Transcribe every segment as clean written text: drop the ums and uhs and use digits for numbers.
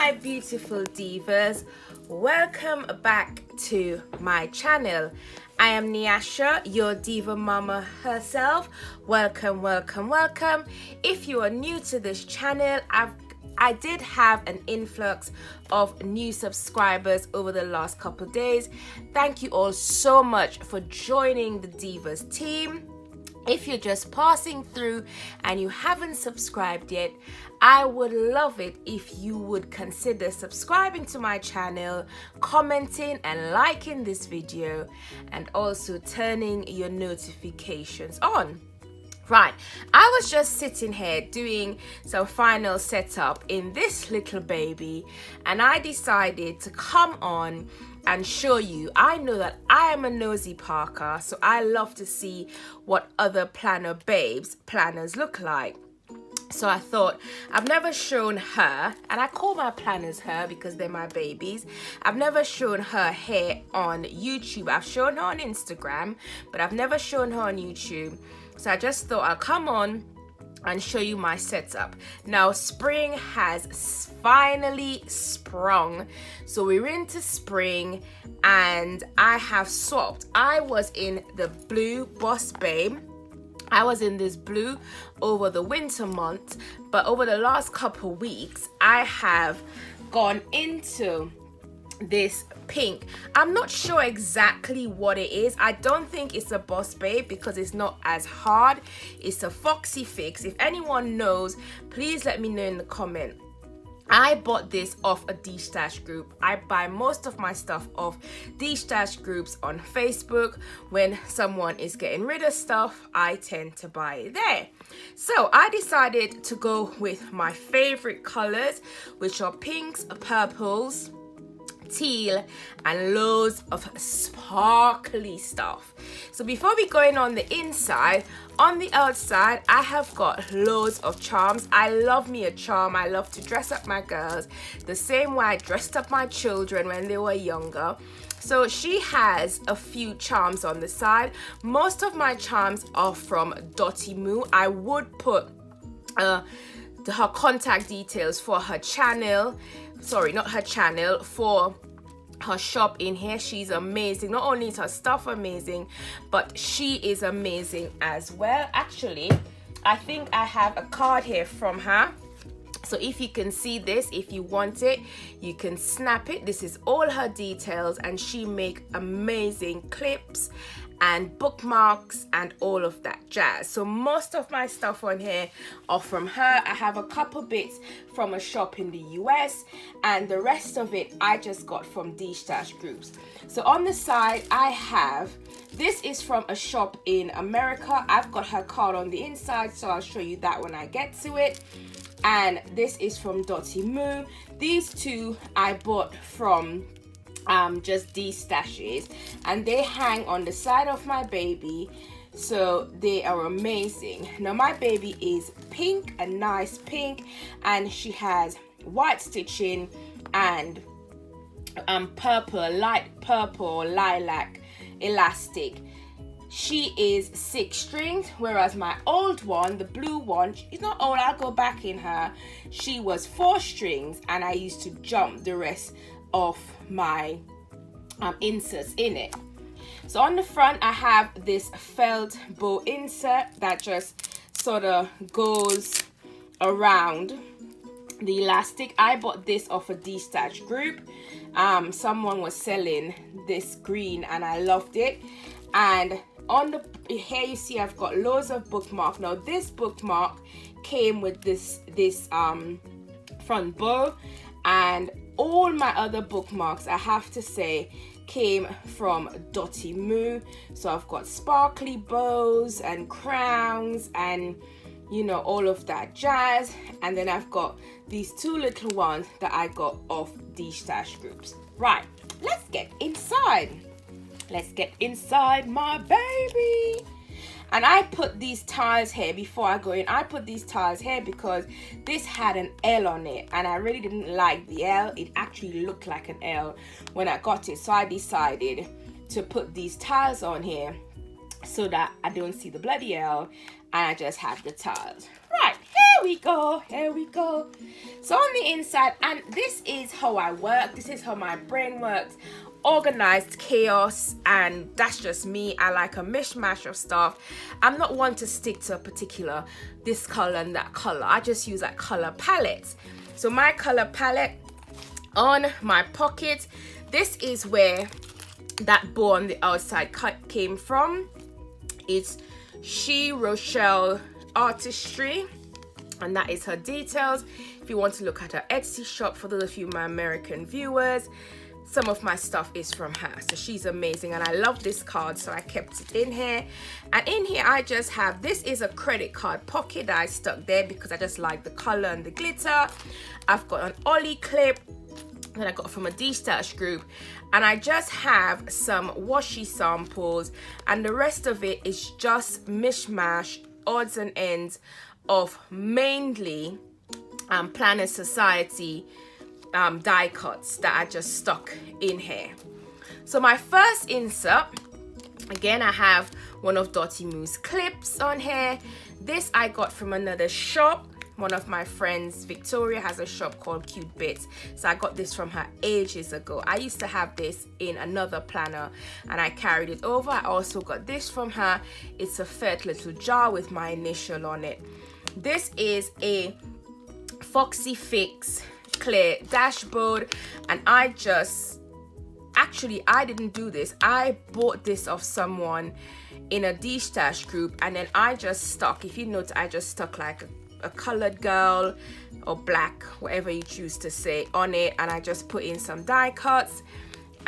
my beautiful divas, welcome back to my channel. I am Nyasha, your diva mama herself. Welcome. If you are new to this channel, I did have an influx of new subscribers over the last couple of days. Thank you all so much for joining the Divas team. If you're just passing through and you haven't subscribed yet, I would love it if you would consider subscribing to my channel, commenting and liking this video, and also turning your notifications on. Right, I was just sitting here doing some final setup in this little baby, and I decided to come on and show you. I know that I am a nosy parker, so I love to see what other planner planners look like. So I thought, I've never shown her, and I call my planners her because they're my babies. I've never shown her hair on YouTube. I've shown her on Instagram, but I've never shown her on YouTube. So I just thought I'll come on and show you my setup. Now spring has finally sprung, so we're into spring and I have swapped. I was in the blue Boss Babe. I was in this blue over the winter month, but over the last couple weeks I have gone into this pink. I'm not sure exactly what it is. I don't think it's a Boss Babe because it's not as hard. It's a Foxy Fix. If anyone knows, please let me know in the comment. I bought this off a D-Stash group. I buy most of my stuff off D-Stash groups on Facebook. When someone is getting rid of stuff, I tend to buy it there. So I decided to go with my favorite colors, which are pinks, purples, teal, and loads of sparkly stuff. So before we go in on the inside, on the outside I have got loads of charms. I love me a charm. I love to dress up my girls the same way I dressed up my children when they were younger. So she has a few charms on the side. Most of my charms are from Dotty Moo. I would put her contact details for her channel, sorry, not her channel, for her shop in here. She's amazing. Not only is her stuff amazing, but she is amazing as well. Actually, I think I have a card here from her. So if you can see this, if you want it, you can snap it. This is all her details, and she make amazing clips and bookmarks and all of that jazz. So most of my stuff on here are from her. I have a couple bits from a shop in the US, and the rest of it I just got from D-Stash groups. So on the side I have, this is from a shop in America. I've got her card on the inside, so I'll show you that when I get to it. And this is from Dotty Moo. These two I bought from just these stashes, and they hang on the side of my baby, so they are amazing. Now my baby is pink, a nice pink, and she has white stitching and purple, light purple lilac elastic. She is 6 strings, whereas my old one, the blue one, she's not old, I'll go back in her, she was 4 strings, and I used to jump the rest of my inserts in it. So on the front I have this felt bow insert that just sort of goes around the elastic. I bought this off a D-Stash group. Someone was selling this green and I loved it. And on the here you see I've got loads of bookmark. Now this bookmark came with this front bow, and all my other bookmarks, I have to say, came from Dotty Moo. So I've got sparkly bows and crowns and, you know, all of that jazz. And then I've got these 2 little ones that I got off D-Stash groups. Right, let's get inside. Let's get inside my baby. And I put these tiles here before I go in. I put these tiles here because this had an L on it, and I really didn't like the L. It actually looked like an L when I got it. So I decided to put these tiles on here so that I don't see the bloody L, and I just have the tiles. Right, Here we go. So on the inside, and this is how I work. This is how my brain works. Organized chaos, and that's just me. I like a mishmash of stuff. I'm not one to stick to a particular this color and that color. I just use like color palettes. So my color palette on my pocket, this is where that bow on the outside came from. It's She Rochelle Artistry, and that is her details. If you want to look at her Etsy shop, for those of you my American viewers, some of my stuff is from her. So she's amazing, and I love this card, so I kept it in here. And in here I just have, this is a credit card pocket that I stuck there because I just like the color and the glitter. I've got an Ollie clip that I got from a D-Stash group, and I just have some washi samples, and the rest of it is just mishmash, odds and ends of mainly Planner Society die cuts that I just stuck in here. So my first insert, again, I have one of Dottie Moo's clips on here. This I got from another shop. One of my friends, Victoria, has a shop called Cute Bits, so I got this from her ages ago. I used to have this in another planner and I carried it over. I also got this from her. It's a felt little jar with my initial on it. This is a Foxy Fix clear dashboard, and I didn't do this. I bought this off someone in a D-Stash group, and then I just stuck, if you notice, I just stuck like a colored girl or black, whatever you choose to say, on it, and I just put in some die cuts.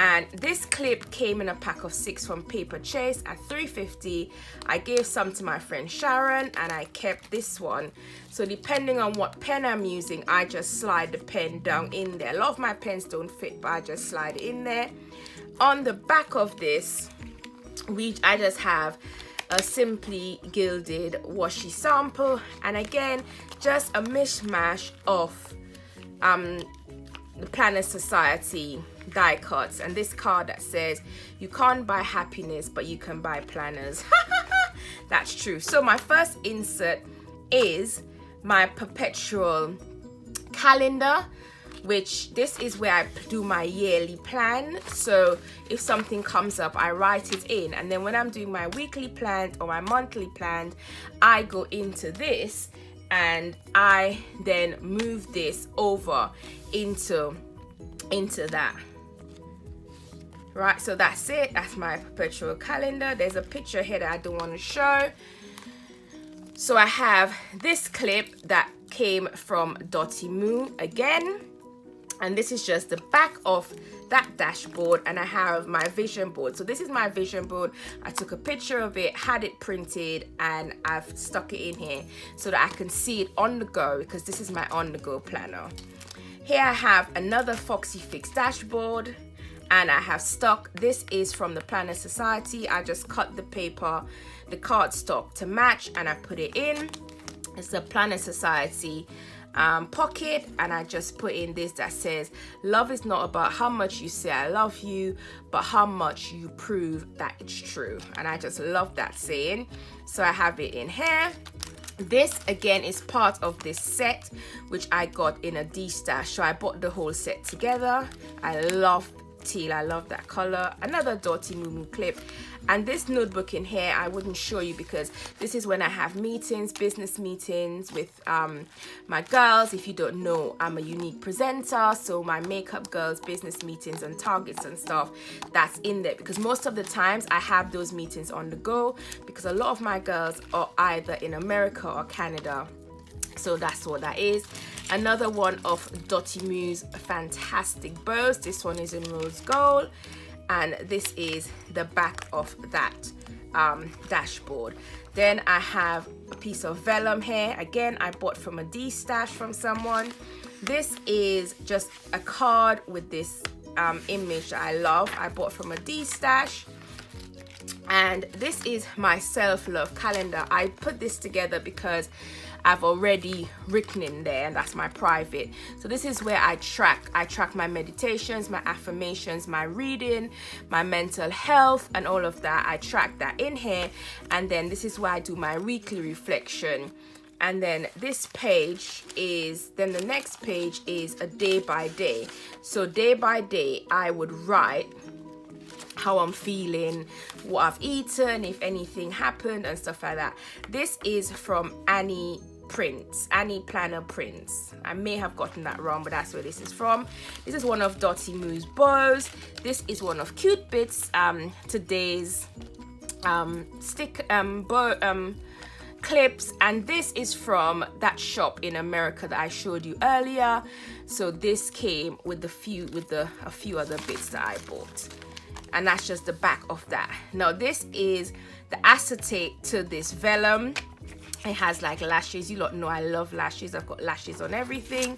And this clip came in a pack of 6 from Paper Chase at $3.50. I gave some to my friend Sharon, and I kept this one. So depending on what pen I'm using, I just slide the pen down in there. A lot of my pens don't fit, but I just slide it in there. On the back of this, I just have a simply gilded washi sample, and again, just a mishmash of the Planner Society die cuts, and this card that says, you can't buy happiness, but you can buy planners. That's true. So my first insert is my perpetual calendar, which this is where I do my yearly plan. So if something comes up, I write it in, and then when I'm doing my weekly plan or my monthly plan, I go into this and I then move this over into that. Right, so that's it. That's my perpetual calendar. There's a picture here that I don't want to show. So I have this clip that came from Dottie Moo again, and this is just the back of that dashboard, and I have my vision board. So this is my vision board. I took a picture of it, had it printed, and I've stuck it in here so that I can see it on the go, because this is my on the go planner. Here I have another Foxy Fix dashboard, and I have stuck, this is from the Planner Society. I just cut the paper, the cardstock to match, and I put it in. It's the Planner Society pocket, and I just put in this that says, love is not about how much you say I love you, but how much you prove that it's true. And I just love that saying, so I have it in here. This again is part of this set which I got in a D-Stash, so I bought the whole set together. I love teal, I love that color. Another Dottie Moo clip, and this notebook in here I wouldn't show you because this is when I have meetings, business meetings with my girls. If you don't know, I'm a unique presenter, so my makeup girls business meetings and targets and stuff, that's in there, because most of the times I have those meetings on the go because a lot of my girls are either in America or Canada. So that's what that is. Another one of Dottie Moo's fantastic bows. This one is in rose gold, and this is the back of that dashboard. Then I have a piece of vellum here. Again, I bought from a D-Stash from someone. This is just a card with this image that I love. I bought from a D-Stash. And this is my self-love calendar. I put this together because I've already written in there, and that's my private. So this is where I track my meditations, my affirmations, my reading, my mental health, and all of that. I track that in here, and then this is where I do my weekly reflection And then this page is, then the next page is a day by day. So day by day, I would write how I'm feeling, what I've eaten, if anything happened, and stuff like that. This is from Annie Planner Prints. I may have gotten that wrong, but that's where this is from. This is one of Dottie Moo's bows. This is one of Cute Bits, today's clips, and this is from that shop in America that I showed you earlier. So this came with a few other bits that I bought, and that's just the back of that. Now this is the acetate to this vellum. It has like lashes. You lot know I love lashes. I've got lashes on everything.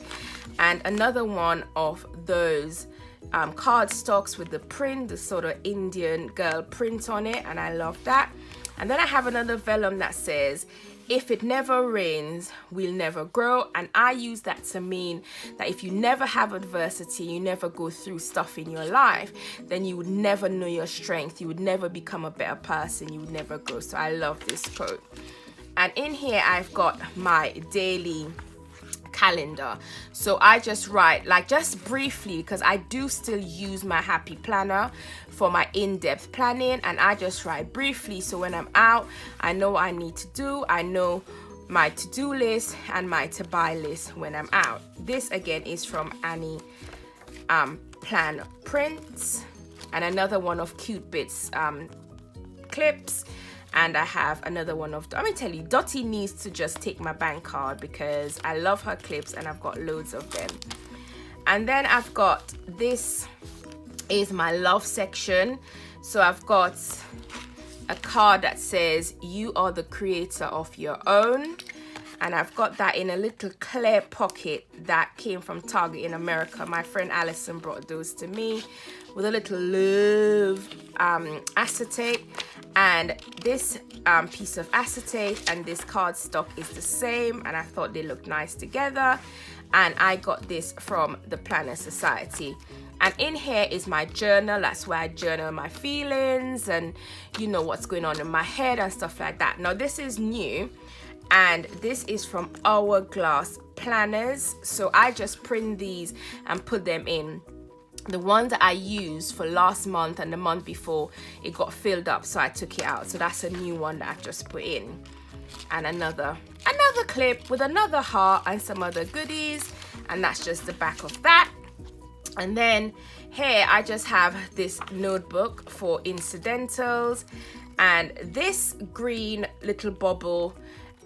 And another one of those cardstocks with the print, the sort of Indian girl print on it, and I love that. And then I have another vellum that says, if it never rains, we'll never grow. And I use that to mean that if you never have adversity, you never go through stuff in your life, then you would never know your strength. You would never become a better person. You would never grow. So I love this quote. And in here, I've got my daily calendar. So I just write, like, just briefly, because I do still use my happy planner for my in-depth planning, and I just write briefly, so when I'm out, I know what I need to do. I know my to-do list and my to-buy list when I'm out. This again is from Annie Planner Prints, and another one of Cute Bits clips. And I have another one of, let me tell you, Dottie needs to just take my bank card because I love her clips and I've got loads of them. And then I've got, this is my love section. So I've got a card that says, you are the creator of your own. And I've got that in a little clear pocket that came from Target in America. My friend Alison brought those to me with a little love acetate. And this piece of acetate and this cardstock is the same, and I thought they looked nice together. And I got this from the Planner Society. And in here is my journal. That's where I journal my feelings and, you know, what's going on in my head and stuff like that. Now this is new, and this is from Hourglass Planners. So I just print these and put them in. The ones that I used for last month and the month before, it got filled up, so I took it out. So that's a new one that I've just put in. And another clip with another heart and some other goodies, and that's just the back of that. And then here I just have this notebook for incidentals, and this green little bubble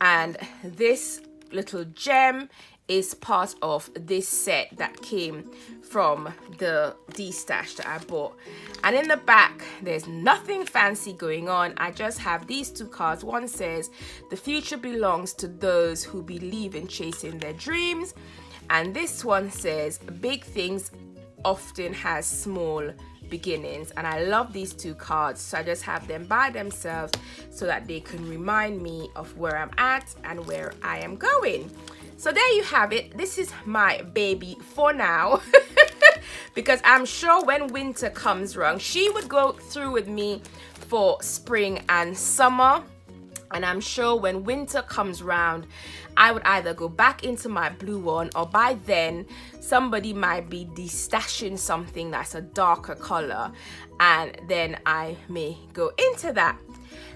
and this little gem is part of this set that came from the D-stash that I bought. And in the back, there's nothing fancy going on. I just have these two cards. One says, the future belongs to those who believe in chasing their dreams. And this one says, big things often has small beginnings. And I love these two cards, so I just have them by themselves so that they can remind me of where I'm at and where I am going. So there you have it. This is my baby for now. Because I'm sure when winter comes around, she would go through with me for spring and summer. And I'm sure when winter comes around, I would either go back into my blue one, or by then somebody might be destashing something that's a darker color, and then I may go into that.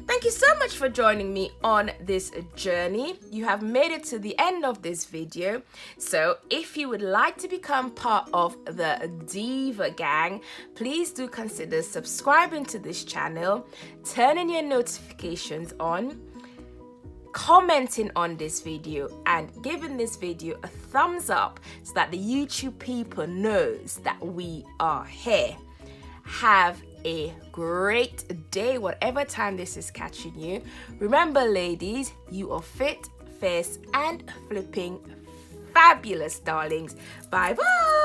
Thank you so much for joining me on this journey. You have made it to the end of this video. So if you would like to become part of the Diva gang, please do consider subscribing to this channel, turning your notifications on, commenting on this video, and giving this video a thumbs up so that the YouTube people knows that we are here. Have a great day, whatever time this is catching you. Remember, ladies, you are fit, fierce, and flipping fabulous, darlings. Bye bye.